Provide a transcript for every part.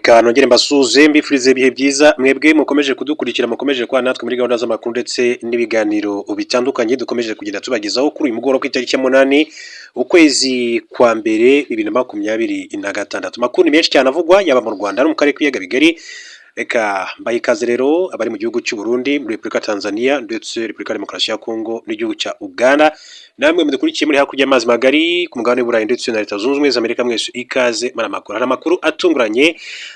Kanongere mbasuze mbifurize ibihe byiza mwebwe mukomeje kudukurikira mukomeje kwa natwe muri gahunda z'amakuru ndetse n'ibiganiro bitandukanye dukomeje kugenda tubagezaho kuri uyu mugoroba ku itariki ya 8 ukwezi kwa mbere 2026. Amakuru ni menshi cyane avugwa yaba mu Rwanda no mu karere k'ibiyaga bigari. Reka mbaye ikaze rero abari mu gihugu cy'u Burundi, muri Repubulika ya Tanzania ndetse Repubulika ya Demokarasi ya Kongo n'igihugu cya Uganda, namwe mudukurikiye muri hakurya y'amazi magari ku mugabane w'Uburayi ndetse na Leta Zunze Ubumwe za Amerika, mwese ikaze muri amakuru. Hari amakuru atunguranye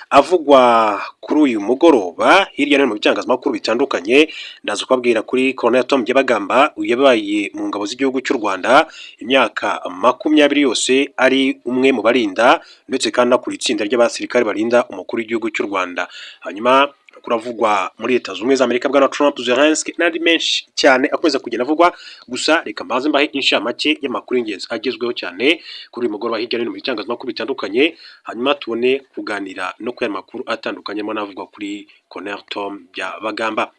avugwa kuri uyu mugoroba hirya no hino mu bitangazamakuru bitandukanye. Ndaza kubabwira kuri Colonel Tom Byabagamba yabaye mu ngabo z'igihugu cy'u Rwanda imyaka 20 yose, ari umwe mu barinda ndetse kandi akuri itsinda ry'abasirikare barinda umukuru w'igihugu cy'u Rwanda. Hanyuma kuravugwa muri Leta Zunze Ubumwe za Amerika bwa Trump, Zelensky n'andi menshi cyane akomeza kugenda avugwa. Gusa reka mbaze mbahe inshamake y'amakuru y'ingenzi agezweho cyane kuri uyu mugoroba hirya no hino mu bitangazamakuru bitandukanye, hanyuma tubone kuganira no ku makuru atandukanye mo navugwa kuri Colonel Tom Byabagamba.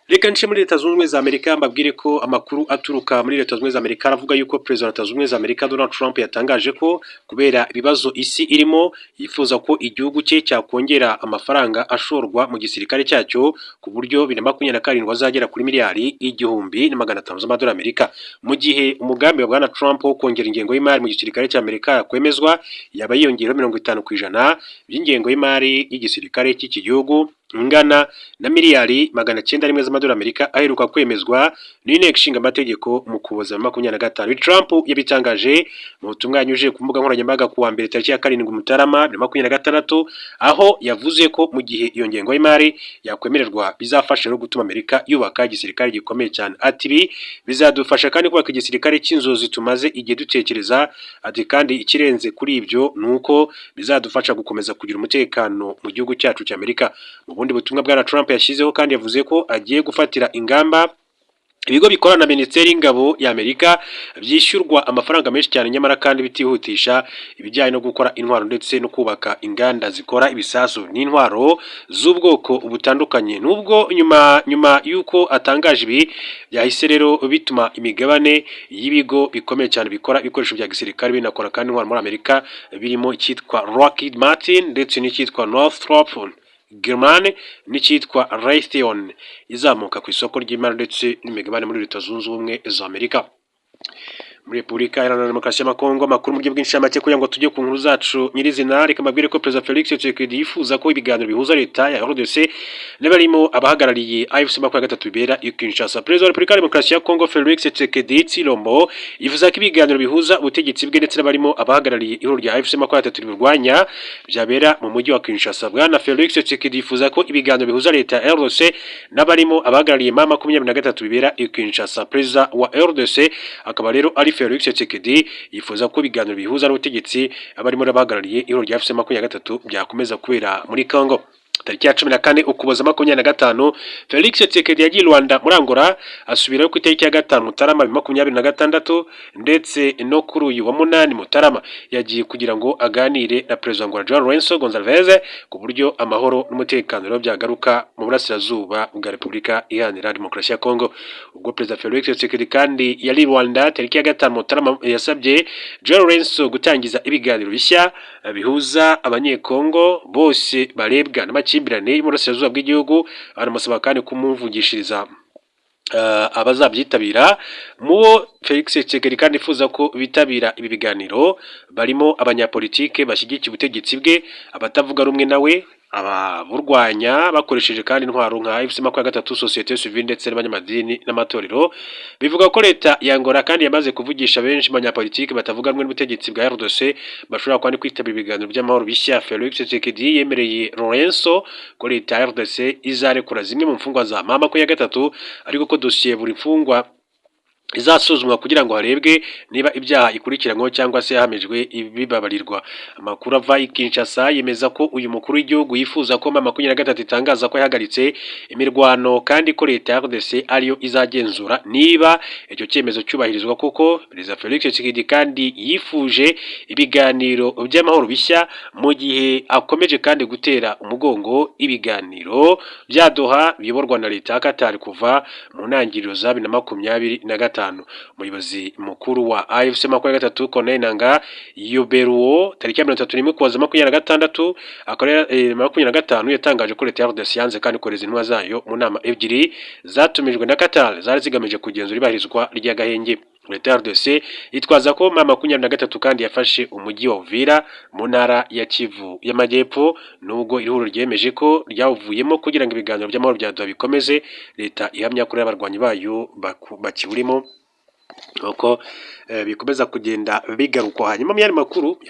Reka nce muri Leta Zunze Ubumwe za Amerika mbabwire ko amakuru aturuka muri Leta Zunze Ubumwe za Amerika aravuga yuko Perezida wa Leta Zunze Ubumwe za Amerika Donald Trump yatangaje ko kubera ibibazo isi irimo yifuza ko igihugu cye cyakongera amafaranga ashorwa mu gisirikare cyacyo ku buryo 2027 azagera kuri miliyari 1,500 z'amadolari Amerika. Mu gihe umugambi wa Bwana Trump wo kongera ingengo y'imari mu gisirikare cya Amerika kwemezwa, yaba yiyongera 50% by'ingengo y'imari y'igisirikare cy'iki gihugu ingana na miliyari 900 z'amadolari Amerika aheruka kwemezwa n'inteko ishinga amategeko mu Kuboza 2025. Trump yabitangaje mu butumwa yanyujije ku mbuga nkoranyambaga ku wa mbere tariki ya 7 Mutarama 2026, aho yavuze ko mu gihe iyo ngengo y'imari yakwemererwa bizafasha no gutuma Amerika yubaka igisirikare gikomeye cyane. Ati bizadufasha kandi kubaka igisirikare cy'inzozi tumaze igihe dutekereza. Ati kandi ikirenze kuri ibyo nuko bizadufasha gukomeza kugira umutekano mu gihugu cyacu cya Amerika. Mu bundi butumwa bwa Trump yashyizeho kandi yavuze ko agiye gufatira ingamba ibigo bikorana na Minisiteri y'Ingabo ya Amerika byishyurwa amafaranga menshi cyane, nyamara kandi bitihutisha ibijyanye no gukora intwaro ndetse no kubaka inganda zikora ibisasu n'intwaro z'ubwoko butandukanye. Nubwo nyuma yuko atangaje ibi byahise rero bituma imigabane y'ibigo bikomeye cyane bikora ibikoresho bya gisirikare binakora kandi intwaro muri Amerika, birimo icyitwa Lockheed Martin ndetse n'icyitwa Northrop Grumman n'icyitwa Raytheon izamuka ku isoko ry'imari ndetse n'imigabane muri Leta Zunze Ubumwe za Amerika. Muri Repubulika Iharanira Demokarasi ya Kongo, amakuru mu buryo bw'inshamake kugira ngo tujye ku nkuru zacu nyirizina. Reka mbabwire ko Perezida Felix Tshisekedi yifuza ko ibiganiro bihuza leta ya RDC n'abarimo abahagarariye AFC 23 bibera i Kinshasa. Perezida wa Repubulika ya Demokarasi ya Kongo Felix Tshisekedi Tshilombo yifuza ko ibiganiro bihuza ubutegetsi bwe ndetse n'abarimo abahagarariye ihuriro rya AFC 23 birwanya byabera mu mujyi wa Kinshasa. Bwana Felix Tshisekedi yifuza ko ibiganiro bihuza leta ya RDC n'abarimo abahagarariye ma 23 bibera i Kinshasa. Perezida wa RDC akaba rero ari Felix Tshisekedi yifuza ko ibiganiro bihuza n'ubutegetsi abarimo abahagarariye ihuriro rya AFC 23 byakomeza kubera muri Congo. Tariki ya 14 Ukuboza 2025 Felix Tshisekedi yagiye Rwanda muri Angola, asubirayo ku itariki ya 5 Mutarama 2026 ndetse no kuri uyu wa 8 Mutarama yagiye kugira ngo aganire na Perezida wa Angola João Lourenço Gonçalves ku buryo amahoro n'umutekano byagaruka mu burasirazuba bwa Repubulika Iharanira Demokarasi ya Kongo. Ubwo Perezida Felix Tshisekedi kandi yari Rwanda tariki ya 5 Mutarama yasabye João Lourenço gutangiza ibiganiro bishya bihuza abanyekongo bose barebwa n'amakimbirane y'uburasirazuba bw'igihugu. Aramusaba kandi kumuvugishiriza abazabyitabira. Mubo Felix Tshisekedi kandi ifuza ko bitabira ibi biganiro barimo abanyapolitike bashyigikiye ubutegetsi bwe, abatavuga rumwe nawe, ababurwanya bakoresheje kandi intwaro nka AFC 23, societe civile ndetse n'abanyamadini n'amatorero. Bivuga ko leta ya Angola kandi yamaze kuvugisha benshi abanyapolitike batavuga rumwe n'ubutegetsi bwa RDC bashobora kwandi kwitabira ibiganiro by'amahoro bishya. Felix Tshisekedi yemereye Lourenço ko leta ya RDC izarekura zimwe mu mfungwa za ma 23, ariko ko dosiye buri mfungwa izasuzumwa kugira ngo harebwe niba ibyaha ikurikiranyweho cyangwa se yahamijwe bibabarirwa. Amakuru ava i Kinshasa yemeza ko uyu mukuru w'igihugu yifuza ko ma 23 itangaza ko yahagaritse imirwano kandi ko leta ya RDC ariyo izagenzura niba icyo cyemezo cyubahirizwa. Kuko Perezida Felix Tshisekedi kandi yifuje ibiganiro by'amahoro bishya mu gihe akomeje kandi gutera umugongo ibiganiro bya Doha biyoborwa na leta ya Qatar kuva mu ntangiriro za 2025. gatanu. Umuyobozi mukuru wa AFC 23 Corneille Nangaa Yoberuo tariki ya 31 Ukuboza 2026 akorera 2025 yatangaje ko leta ya RDC yanze kandi koreza intwa zayo mu nama ebyiri zatumijwe na Qatar zari zigamije kugenzura ibahirizwa ry'agahenge. Leta ya RDC yitwaza ko mama 23 kandi yafashe umujyi wa Uvira mu ntara ya Kivu y'Amajyepfo, nubwo ihuriro ryemeje ko ryawuvuyemo kugira ngo ibiganiro by'amahoro bya bikomeze. Leta ihamya ko abarwanyi bayo bakiburimo uko bikomeza kugenda bigarukwa. Hanyuma mu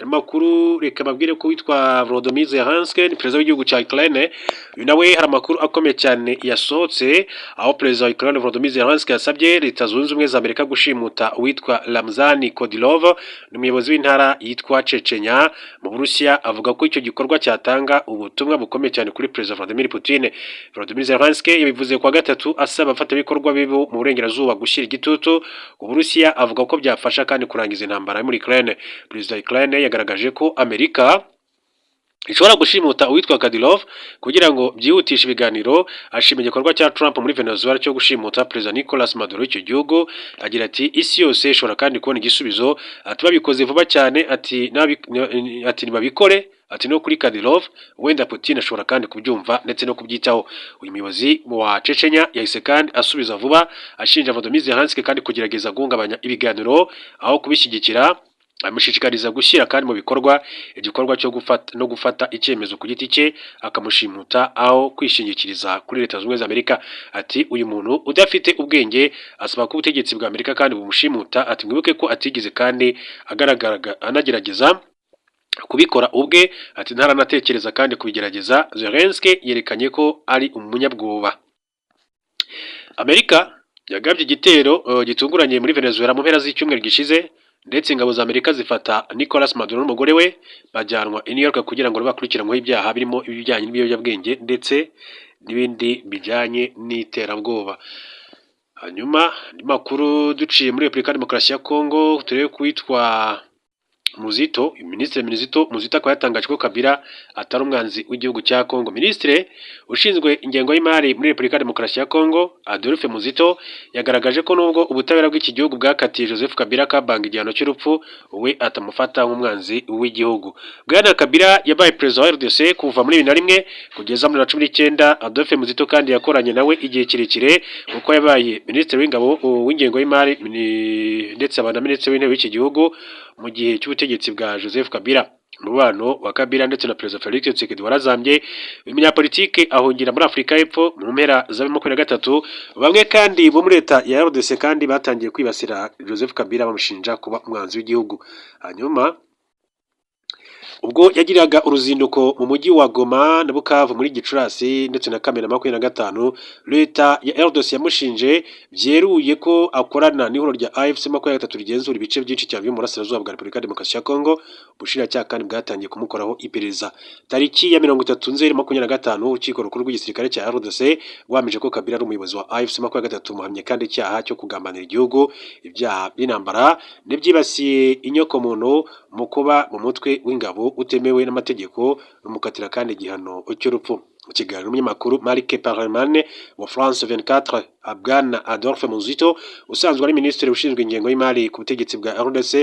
makuru reka babwire ko witwa Volodymyr Zelensky perezida w'igihugu cya Ukraine, nawe hari amakuru akomeye cyane yasohotse, aho perezida wa Ukraine Volodymyr Zelensky yasabye Leta Zunze Ubumwe za Amerika gushimuta uwitwa Ramzan Kadyrov, ni umuyobozi w'intara yitwa Chechnya mu Burusiya. Avuga ko icyo gikorwa cyatanga ubutumwa bukomeye cyane kuri perezida Vladimir Putin. Volodymyr Zelensky yabivuze kwa gatatu asaba abafatanyabikorwa bibo mu burengerazuba gushyira igitutu Uburusiya, avuga ko byafasha kandi kurangiza intambara muri Ukraine. Perezida wa Ukraine yagaragaje ko Amerika ishobora gushimuta uwitwa Kadyrov kugira ngo byihutishe ibiganiro. Ashima igikorwa cya Trump muri Venezuela cyo gushimuta perezida Nicolas Maduro w'icyo gihugu. Agira ati isi yose ishobora kandi kubona igisubizo, ati babikoze vuba cyane, ati nibabikore, ati no kuri Kadyrov wenda Putin ashobora kandi kubyumva ndetse no kubyitaho. Uyu muyobozi wa Chechnya yahise kandi asubiza vuba ashinja Volodymyr Zelensky kandi kugerageza guhungabanya ibiganiro aho kubishyigikira. Amushishikariza gushyira kandi mu bikorwa igikorwa cyo gufata icyemezo ku giti cye, akamushimuta aho kwishingikiriza kuri Leta Zunze Ubumwe za Amerika. Ati uyu muntu udafite ubwenge asaba ko ubutegetsi bwa Amerika kandi bumushimuta. Ati mwibuke ko atigeze kandi anagerageza kubikora ubwe, ati ntaranatekereza kandi kubigerageza. Zelensky yerekanye ko ari umunyabwoba. Amerika yagabye igitero gitunguranye muri Venezuela mu mpera z'icyumweru gishize, ndetse ingabo za Amerika zifata Nicolas Maduro n'umugore we bajyanwa i New York kugira ngo bakurikiranweho ibyaha birimo ibijyanye n'ibiyobyabwenge ndetse n'ibindi bijyanye n'iterabwoba. Hanyuma makuru duciye muri Repubulika ya Demokarasi ya Kongo, turebe kwitwa Muzito, Minisitiri Muzito akaba yatangaje ko Kabila atari umwanzi w'igihugu cya Kongo. Minisitiri ushinzwe ingengo y'imari muri Repubulika ya Demokarasi ya Kongo, Adolphe Muzito, yagaragaje ko nubwo ubutabera bw'iki gihugu bwakatiye Joseph Kabila kabanga igihano cy'urupfu, we atamufata nk'umwanzi w'igihugu. Bwana Kabila yabaye perezida wa RDC kuva muri 2001 kugeza muri 2019. Adolphe Muzito kandi yakoranye nawe igihe kirekire kuko yabaye Minisitiri w'ingabo w'ingengo y'imari ndetse abana Minisitiri w'intebe w'iki gihugu mu gihe cy'ubutegetsi bwa Joseph Kabila. Umubano wa Kabila ndetse na Perezida Felix Tshisekedi warazambye. Umunyapolitike ahungira muri Afurika y'Epfo mu mpera za 2023. Bamwe kandi bo muri leta ya RDC kandi batangiye kwibasira Joseph Kabila bamushinja kuba umwanzi w'igihugu. Hanyuma ubwo yagiraga uruzinduko mu mujyi wa Goma na Bukavu muri Gicurasi ndetse na Kamena 2025, leta ya RDC yamushinje byeruye ko akorana n'ihuriro rya AFC 23 rigenzura ibice byinshi cyane byo mu burasirazuba bwa Repubulika ya Demokarasi ya Kongo. Ubushinjacyaha kandi bwatangiye kumukoraho iperereza. Tariki ya 30 Nzeri 2025, urukiko rukuru rw'igisirikare cya RDC rwamije ko Kabila ari umuyobozi wa AFC 23, muhamye kandi icyaha cyo kugambanira igihugu, ibyaha by'intambara n'ibyibasiye inyokomuntu mu kuba mu mutwe w'ingabo utemewe n'amategeko, rumukatira kandi igihano cy'urupfu. Mu kiganiro n'umunyamakuru Marc Parlemane wa France 24, Bwana Adolphe Muzito usanzwe ari minisitiri ushinzwe ingengo y'imari ku butegetsi bwa RDC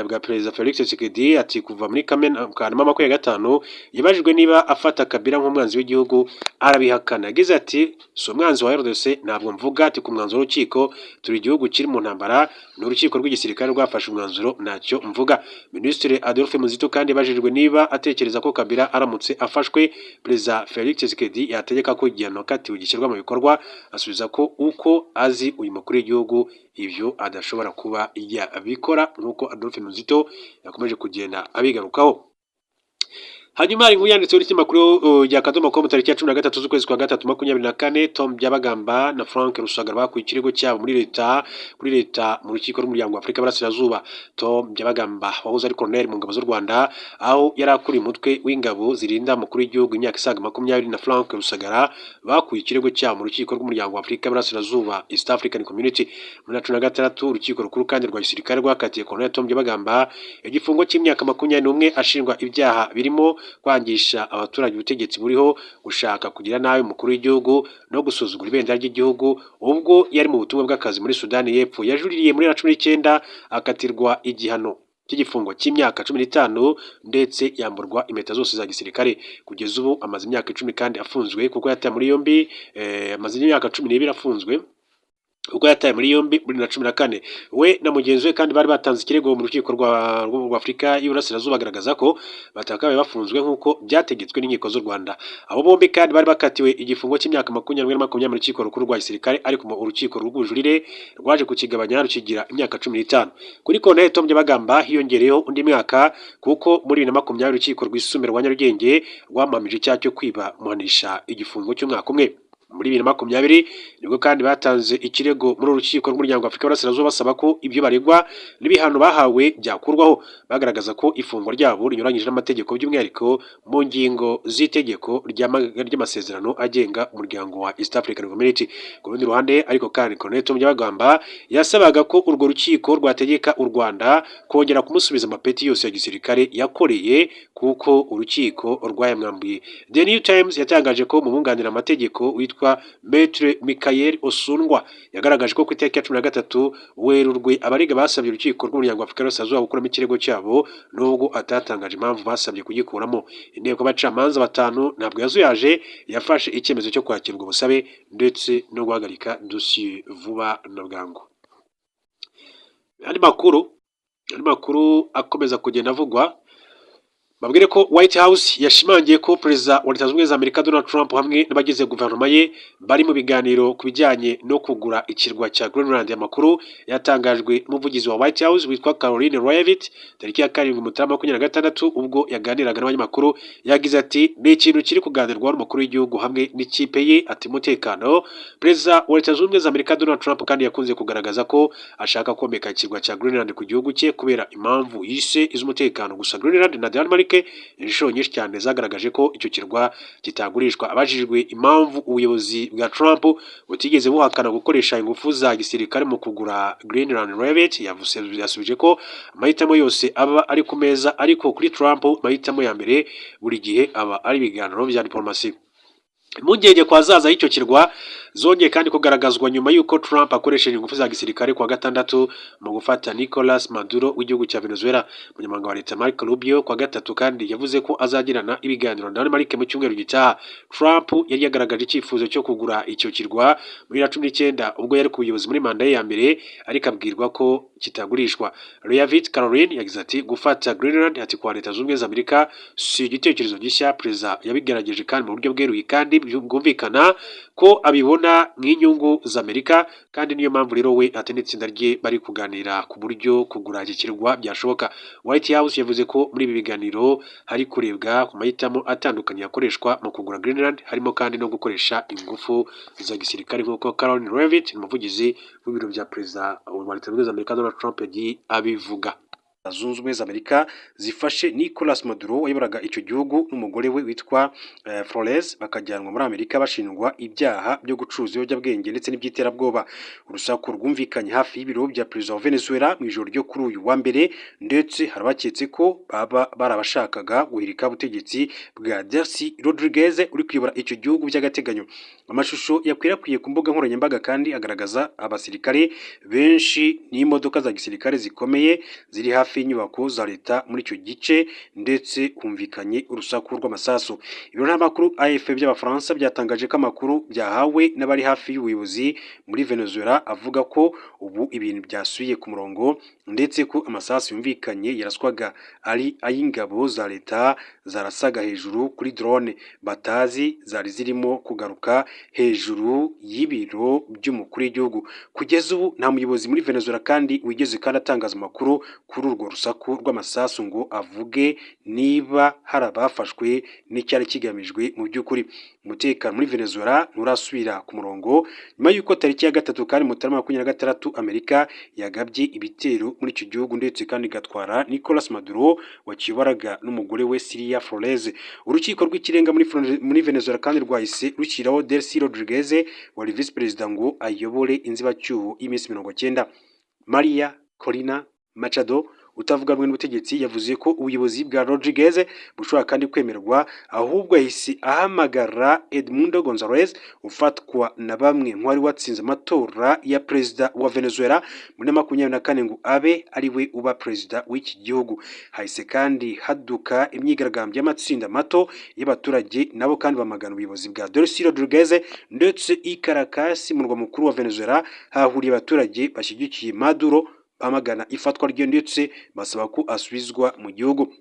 bwa Perezida Felix Tshisekedi, ati kuva muri Kamena 2025 yabajijwe niba afata Kabila nk'umwanzi w'igihugu arabihakana. Yagize ati si umwanzi wa RDC, ntabwo mvuga ati ku mwanzuro w'urukiko, turi igihugu kiri mu ntambara, n'urukiko rw'igisirikare rwafashe umwanzuro, ntacyo mvuga. Minisitiri Adolphe Muzito kandi yabajijwe niba atekereza ko Kabila aramutse afashwe Perezida Felix Tshisekedi yategeka ko igihano katiwe gishyirwa mu bikorwa. Asubiza ko uko azi uyu mukuru w'igihugu ibyo adashobora kuba yabikora, nk'uko Adolphe Muzito yakomeje kugenda abigarukaho. Hanyuma hari inkuru yanditseho n'ikinyamakuru rya Kadomo.com tariki ya 13 z'ukwezi kwa gatatu 2024. Tom Byabagamba na Frank Rusagara bakuye ikirego cyabo muri leta mu rukiko rw'umuryango wa Afurika y'Iburasirazuba. Tom Byabagamba wahoze ari colonel mu ngabo z'u Rwanda, aho yari akuriye umutwe w'ingabo zirinda umukuru w'igihugu imyaka isaga 20, na Frank Rusagara bakuye ikirego cyabo mu rukiko rw'umuryango wa Afurika y'Iburasirazuba East African Community. Muri 2026 urukiko rukuru kandi rwa gisirikare rwakatiye colonel Tom Byabagamba igifungo cy'imyaka 21 ashinjwa ibyaha birimo kwangisha abaturage ubutegetsi buriho, gushaka kugira nabi umukuru w'igihugu no gusuzugura ibendera ry'igihugu ubwo yari mu butumwa bw'akazi muri Sudani y'Epfo. Yajuririye muri 2019 akatirwa igihano cy'igifungo cy'imyaka 15 ndetse yamburwa impeta zose za gisirikare. Kugeza ubu amaze imyaka 10 kandi afunzwe kuko yataye muri yombi amaze imyaka 12 afunzwe ubwo yataye muri yombi muri 2014. We na mugenzi we kandi bari batanze ikirego mu rukiko rwa Afurika y'Uburasirazuba bagaragaza ko batakabaye bafunzwe nk'uko byategetswe n'inkiko z'u Rwanda. Abo bombi kandi bari bakatiwe igifungo cy'imyaka 20 mu rukiko rukuru rwa gisirikare, ariko urukiko rw'ubujurire rwaje kukigabanya rukigira imyaka 15. Kuri Colonel Tom Byabagamba hiyongereyeho undi mwaka kuko muri 2020 urukiko rwisumbuye rwa Nyarugenge rwamamije icyaha cyo kwiba muhanisha igifungo cy'umwaka umwe. Muri 2020 nibwo kandi batanze ikirego muri urukiko rw'umuryango wa Afurika y'Uburasirazuba basaba ko ibyo baregwa n'ibihano bahawe byakurwaho, bagaragaza ko ifungwa ryabo rinyuranyije n'amategeko, by'umwihariko mu ngingo z'itegeko ry'amasezerano agenga umuryango wa East African Community. Ku rundi ruhande ariko kandi Colonel Tom Byabagamba yasabaga ko urwo rukiko rwategeka u Rwanda kongera kumusubiza amapeti yose ya gisirikare yakoreye kuko urukiko rwayamwambuye. The New Times yatangaje ko mu bunganira amategeko witwa Maître Michael Osundwa yagaragaje ko ku itariki ya 13 Werurwe abarega basabye urukiko rw'umuryango wa Afurika y'Uburasirazuba gukuramo ikirego cyabo nubwo atatangaje impamvu basabye kugikuramo. Inteko y'abacamanza batanu ntabwo yazuyaje yafashe icyemezo cyo kwakira ubwo busabe ndetse no guhagarika dosiye vuba na bwangu. Andi makuru akomeza kugenda avugwa, babwire ko White House yashimangiye ko Perezida wa Leta Zunze Ubumwe za Amerika Donald Trump hamwe n'abagize guverinoma ye bari mu biganiro ku bijyanye no kugura ikirwa cya Greenland. Amakuru yatangajwe n'umuvugizi wa White House witwa Caroline Leavitt tariki ya 7 Mutarama 2026 ubwo yaganiraga n'abanyamakuru. Yagize ati ni ikintu kiri kuganirwaho n'umukuru w'igihugu hamwe n'ikipe ye, ati umutekano. Perezida wa Leta Zunze Ubumwe za Amerika Donald Trump kandi yakunze kugaragaza ko ashaka komeka ikirwa cya Greenland ku gihugu cye kubera impamvu yise iz'umutekano. Gusa Greenland na Denmark inshuro nyinshi cyane zagaragaje ko icyo kirwa kitagurishwa. Abajijwe impamvu ubuyobozi bwa Trump butigeze buhakana gukoresha ingufu za gisirikare mu kugura Greenland, Leavitt yasubije ko amahitamo yose aba ari ku meza, ariko kuri Trump amahitamo ya mbere buri gihe aba ari ibiganiro bya diplomasi. Impungenge kwa zaza y'icyo kirwa zongeye kandi kugaragazwa nyuma y'uko Trump akoresheje ingufu za gisirikare kwa gatandatu mu gufata Nicolas Maduro w'igihugu cya Venezuela. Umunyamabanga wa leta Marco Rubio kwa gatatu kandi yavuze ko azagirana ibiganiro na Denmark mu cyumweru gitaha. Trump yari yagaragaje icyifuzo cyo kugura icyo kirwa muri 2019 ubwo yari ku buyobozi muri manda ye ya mbere, ariko abwirwa ko kitagurishwa. Leavitt Caroline yagize ati gufata Greenland ati kwa Leta Zunze Ubumwe za Amerika si igitekerezo gishya. Perezida yabigerageje kandi mu buryo bweruye kandi bwumvikana ko abibona nk'inyungu za Amerika, kandi niyo mpamvu rero we ati n'itsinda rye bari kuganira ku buryo kugura iki kirwa byashoboka. White House yavuze ko muri ibi biganiro hari kurebwa ku mahitamo atandukanye yakoreshwa mu kugura Greenland, harimo kandi no gukoresha ingufu za gisirikare nk'uko Caroline Leavitt umuvugizi w'ibiro bya Perezida wa Leta Zunze Ubumwe za Amerika Donald Trump yagiye abivuga. Zunze Ubumwe za Amerika zifashe Nicolas Maduro wayoboraga icyo gihugu n'umugore we witwa Flores bakajyanwa muri Amerika bashinjwa ibyaha byo gucuruza ibiyobyabwenge ndetse n'iby'iterabwoba. Urusaku rwumvikanye hafi y'ibiro bya Perezida wa Venezuela mu ijoro ryo kuri uyu wa mbere, ndetse harabaketse ko baba barabashakaga guhirika ubutegetsi bwa Delcy Rodriguez uri kuyobora icyo gihugu by'agateganyo. Amashusho yakwirakwiye ku mbuga nkoranyambaga kandi agaragaza abasirikare benshi n'imodoka za gisirikare zikomeye ziri hafi y'inyubako za leta muri icyo gice, ndetse humvikanye urusaku rw'amasasu. Ibiro n'amakuru AFP by'Abafaransa byatangaje ko amakuru byahawe n'abari hafi y'ubuyobozi muri Venezuela avuga ko ubu ibintu byasubiye ku murongo, ndetse ko amasasu yumvikanye yaraswaga ari ay'ingabo za leta zarasaga hejuru kuri drone batazi zari zirimo kugaruka hejuru y'ibiro by'umukuru w'igihugu. Kugeza ubu nta muyobozi muri Venezuela kandi wigeze kandi atangaza amakuru kuri urwo rusaku rw'amasasu ngo avuge niba hari abafashwe n'icyari kigamijwe mu by'ukuri. Umutekano muri Venezuela nturasubira ku murongo nyuma y'uko tariki ya 3 kandi Mutarama 2026 Amerika yagabye ibitero muri icyo gihugu, ndetse kandi igatwara Nicolas Maduro wakiyoboraga n'umugore we Cilia Flores. Urukiko rw'ikirenga muri Venezuela kandi rwahise rushyiraho Delcy Rodriguez wari vice perezida ngo ayobore inzibacyuho y'iminsi 90. Maria Corina Machado utavuga rumwe n'ubutegetsi yavuze ko ubuyobozi bwa Rodriguez bushobora kandi kwemerwa, ahubwo yahise ahamagara Edmundo Gonzalez ufatwa na bamwe nk'uwari watsinze amatora ya perezida wa Venezuela muri 2024 ngo abe ari we uba perezida w'iki gihugu. Hahise kandi haduka imyigaragambyo y'amatsinda mato y'abaturage nabo kandi bamagana ubuyobozi bwa Delcy Rodriguez, ndetse i Caracas mu murwa mukuru wa Venezuela hahuriye abaturage bashyigikiye Maduro bamagana ifatwa rye ndetse basaba ko asubizwa mu gihugu.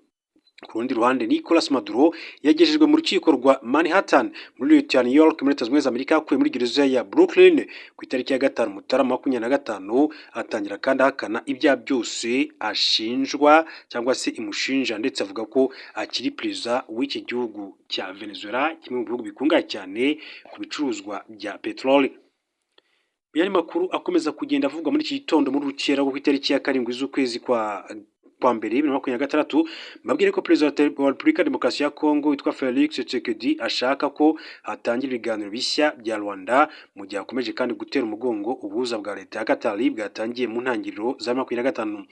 Ku rundi ruhande Nicolas Maduro yagejejwe mu rukiko rwa Manhattan muri leta ya New York muri Leta Zunze Ubumwe za Amerika akuye muri gereza ya Brooklyn ku itariki ya 5 Mutarama 2025, atangira kandi ahakana ibyaha byose ashinjwa cyangwa se imushinja, ndetse avuga ko akiri perezida w'iki gihugu cya Venezuela, kimwe mu bihugu bikungahaye cyane ku bicuruzwa bya peteroli. Yari makuru akomeza kugenda avugwa muri iki gitondo muri rukera ku itariki ya 7 z'ukwezi kwa mbere 2026, mbabwire ko perezida wa Repubulika ya Demokarasi ya Kongo witwa Felix Tshisekedi ashaka ko hatangira ibiganiro bishya bya Rwanda, mu gihe akomeje kandi gutera umugongo ubuhuza bwa leta ya Qatar bwatangiye mu ntangiriro za 2025.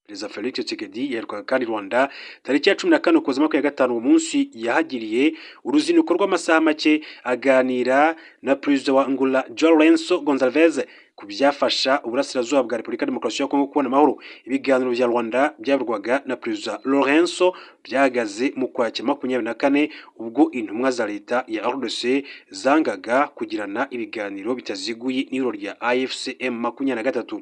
Perezida Felix Tshisekedi yaherukaga kandi Rwanda tariki ya 14 Ukuboza 2025. Uwo munsi yahagiriye uruzinduko rw'amasaha make aganira na perezida wa Angola João Lourenço Gonçalves ku byafasha uburasirazuba bwa Repubulika ya Demokarasi ya Kongo kubona amahoro. Ibiganiro bya Rwanda byaburwaga na perezida Lourenço byahagaze mu Ukwakira 2024 ubwo intumwa za leta ya RDC zangaga kugirana ibiganiro bitaziguye n'ihuriro rya AFCM 23.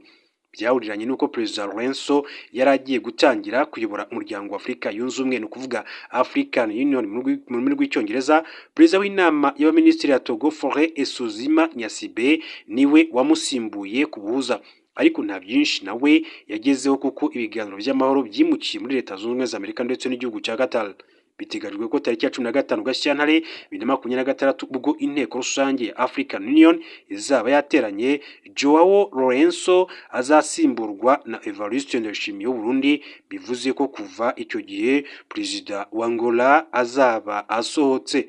Byahuriranye nuko perezida Lourenço yari agiye gutangira kuyobora umuryango wa Afurika yunze ubumwe, ni ukuvuga African Union mu rurimi rw'icyongereza. Perezida w'inama y'abaminisitiri ya Togo Faure Esozima Nyasibe niwe wamusimbuye kubuhuza, ariko nta byinshi nawe yagezeho kuko ibiganiro by'amahoro byimukiye muri Leta Zunze Ubumwe za Amerika ndetse n'igihugu cya Qatar. Biteganyijwe ko tariki ya 15 Gashyantare 2026 ubwo inteko rusange ya African Union izaba yateranye, Joao Lourenço azasimburwa na Evariste Ndayishimiye w'u Burundi, bivuze ko kuva icyo gihe perezida wa Angola azaba abohotse.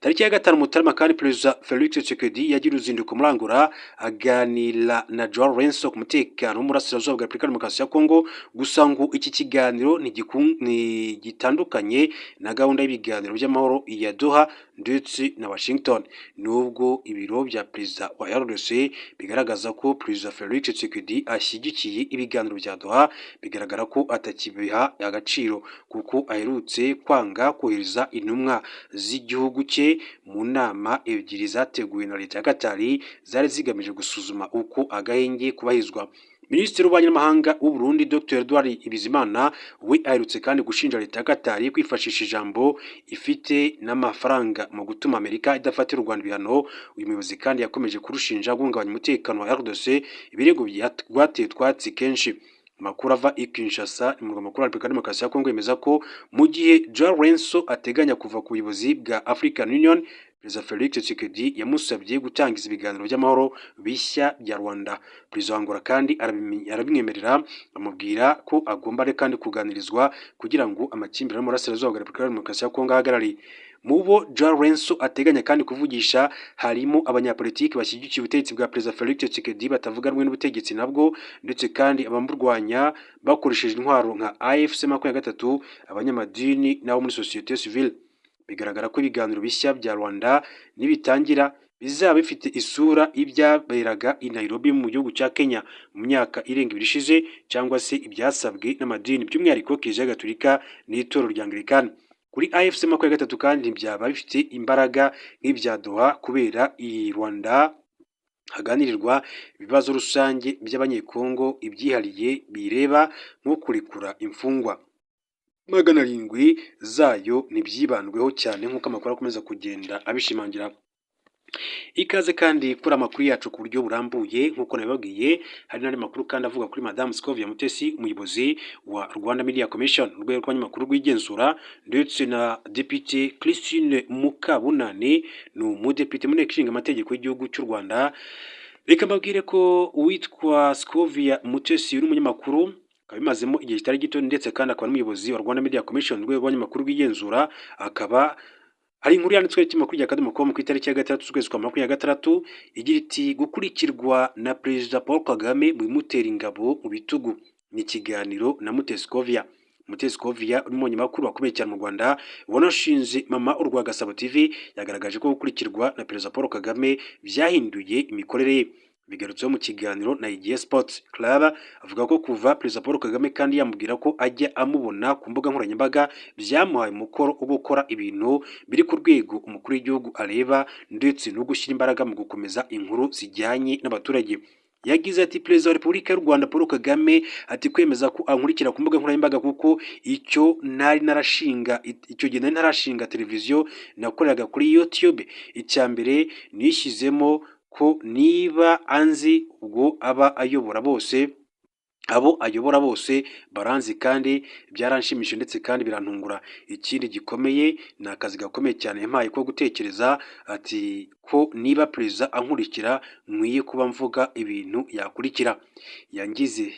Tariki ya 5 Mutarama kandi perezida Felix Tshisekedi yagira uruzinduko muri Angola aganira na Joao Lourenço ku mutekano w'umurasirazuba bwa Repubulika ya Demokarasi ya Kongo. Gusa ngo iki kiganiro ni gitandukanye na gahunda y'ibiganiro by'amahoro ya Doha ndetse na Washington, nubwo ibiro bya perezida wa RDC bigaragaza ko perezida Felix Tshisekedi ashyigikiye ibiganiro bya Doha, bigaragara ko atakibiha agaciro kuko aherutse kwanga kohereza intumwa z'igihugu cye mu nama ebyiri zateguwe na leta ya Qatar zari zigamije gusuzuma uko agahenge kubahizwa. Minisitiri w'ububanyi n'amahanga w'u Burundi Dr Edouard Bizimana we aherutse kandi gushinja leta ya Qatar kwifashisha ijambo ifite n'amafaranga mu gutuma Amerika idafatira u Rwanda ibihano. Uyu muyobozi kandi yakomeje kurushinja guhungabanya umutekano wa RDC, ibirego byateye twatsi kenshi. Amakuru ava i Kinshasa mu murwa mukuru wa Repubulika ya Demokarasi ya Kongo yemeza ko mu gihe Joao Lourenço ateganya kuva ku buyobozi bwa African Union, perezida Felix Tshisekedi yamusabye gutangiza ibiganiro by'amahoro bishya bya Rwanda. Perezida wa Angola kandi arabimwemerera, amubwira ko agomba kandi kuganirizwa kugira ngo amakimbirane mu burasirazuba bwa Repubulika ya Demokarasi ya Kongo ahagarare. Mu bo Joao Lourenço ateganya kandi kuvugisha harimo abanyapolitiki bashyigikiye ubutegetsi bwa perezida Felix Tshisekedi batavuga rumwe n'ubutegetsi nabwo, ndetse kandi abamurwanya bakoresheje intwaro nka AFC 23, abanyamadini n'abo muri societe civile. Bigaragara ko ibiganiro bishya bya Rwanda nibitangira bizaba bifite isura ibyaberaga i Nairobi mu gihugu cya Kenya mu myaka irenga 2 ishize, cyangwa se ibyasabwe n'amadini by'umwihariko Kiliziya Gatolika n'itorero rya Anglikani. Kuri AFC 23 kandi byaba bifite imbaraga nk'ibya Doha kubera i Rwanda haganirirwa ibibazo rusange by'abanyekongo ibyihariye bireba nko kurekura imfungwa 700 zayo ntibyibandweho cyane nk'uko amakuru akomeza kugenda abishimangira. Ikaze kandi kuri amakuru yacu ku buryo burambuye nk'uko nabibabwiye. Hari n'andi makuru kandi avuga kuri Madame Scovia Mutesi, umuyobozi wa Rwanda Media Commission, urwego rw'abanyamakuru rw'igenzura, ndetse na Depite Christine Mukabunani, ni umudepite mu nteko ishinga amategeko y'igihugu cy'u Rwanda. Reka mbabwire ko uwitwa Scovia Mutesi uri umunyamakuru akaba bimazemo igihe kitari gito, ndetse kandi akaba n'umuyobozi wa Rwanda Media Commission, urwego rw'abanyamakuru rw'igenzura. Akaba hari inkuru yanditswe n'ikinyamakuru cya Akadomo.com ku itariki ya 6 z'ukwezi kwa 2026 igira iti gukurikirwa na Perezida Paul Kagame mu bimutera ingabo mu bitugu. ni ikiganiro na Mutescovia. Mutescovia umunyamakuru wakomeye cyane mu Rwanda wanashinze Mama Urwa Gasabo TV yagaragaje ko gukurikirwa na Perezida Paul Kagame byahinduye imikorere ye. Bigarutseho mu kiganiro na Igihe Sports Club avuga ko kuva Perezida Paul Kagame kandi yamubwira ko ajya amubona ku mbuga nkoranyambaga byamuhaye umukoro wo gukora ibintu biri ku rwego umukuru w'igihugu areba ndetse no gushyira imbaraga mu gukomeza inkuru zijyanye n'abaturage. Yagize ati Perezida wa Repubulika y'u Rwanda Paul Kagame ati kwemeza ko ankurikira ku mbuga nkoranyambaga kuko icyo gihe nari narashinga televiziyo nakoreraga kuri YouTube. Icya mbere nishyizemo ko niba anzi ubwo abo ayobora bose baranzi kandi byaranshimishije ndetse kandi birantungura. Ikindi gikomeye ni akazi gakomeye cyane yampaye ko gutekereza ati ko niba perezida ankurikira nkwiye kuba mvuga ibintu yakurikira. Yangize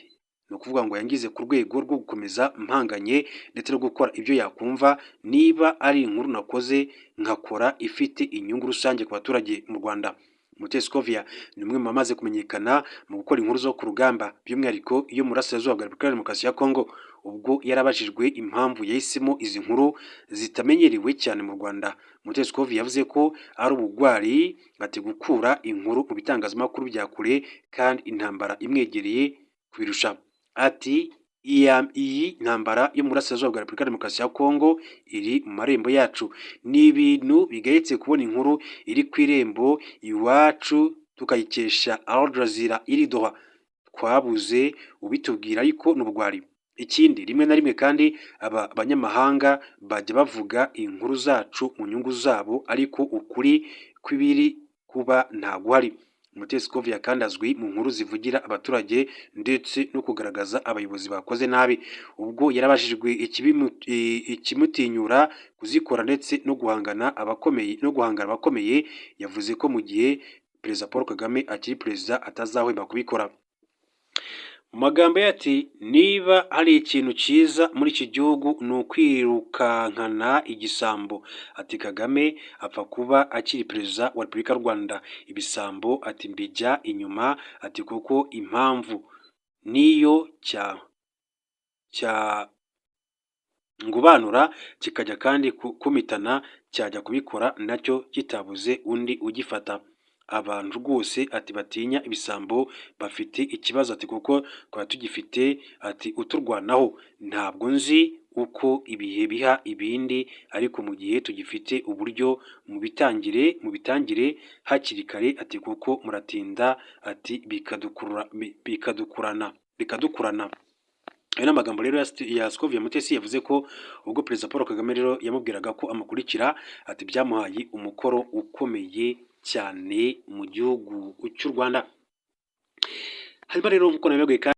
ku rwego rwo gukomeza mpanganye ndetse no gukora ibyo yakumva niba ari inkuru nakoze nkakora ifite inyungu rusange ku baturage mu Rwanda. Mutescovia ni umwe mu bamaze kumenyekana mu gukora inkuru zo ku rugamba by'umwihariko iyo mu burasirazuba bwa Repubulika ya Demokarasi ya Kongo. Ubwo yarabajijwe impamvu yahisemo izi nkuru zitamenyerewe cyane mu Rwanda, Mutescovia yavuze ko ari ubugwari ati gukura inkuru mu bitangazamakuru bya kure kandi intambara imwegereye kubirusha. Ati iyi ntambara yo mu burasirazuba bwa Repubulika ya Demokarasi ya Kongo iri mu marembo yacu. Ni ibintu bigayitse kubona inkuru iri ku irembo iwacu tukayikesha Al Jazeera iri Doha. Twabuze ubitubwira ariko n'ubugwari. Ikindi rimwe na rimwe kandi aba banyamahanga bajya bavuga inkuru zacu mu nyungu zabo ariko ukuri kw'ibiri kuba ntaguhari. Mutescovia kandi azwi mu nkuru zivugira abaturage ndetse no kugaragaza abayobozi bakoze nabi. Ubwo yarabajijwe ikimutinyura kuzikora ndetse no guhangana abakomeye yavuze ko mu gihe Perezida Paul Kagame akiri perezida atazahwema kubikora. Mu magambo ye ati niba hari ikintu cyiza muri iki gihugu ni ukwirukankana igisambo. Ati Kagame apfa kuba akiri perezida wa Repubulika y'u Rwanda. Ibisambo ati mbijya inyuma ati kuko impamvu niyo ngubanura kikajya kandi kumitana cyajya kubikora nacyo kitabuze undi ugifata. Abantu rwose ati batinya ibisambo bafite ikibazo ati kuko twaba tugifite ati uturwanaho. Ntabwo nzi uko ibihe biha ibindi ariko mu gihe tugifite uburyo mu bitangire hakiri kare ati kuko muratinda ati bikadukurana. Aya ni amagambo rero ya Scovia Mutesi yavuze ko ubwo Perezida Paul Kagame rero yamubwiraga ko amukurikira ati byamuhaye umukoro ukomeye cyane mu gihugu cy'u Rwanda. Hanyuma rero nk'uko nabibabwiye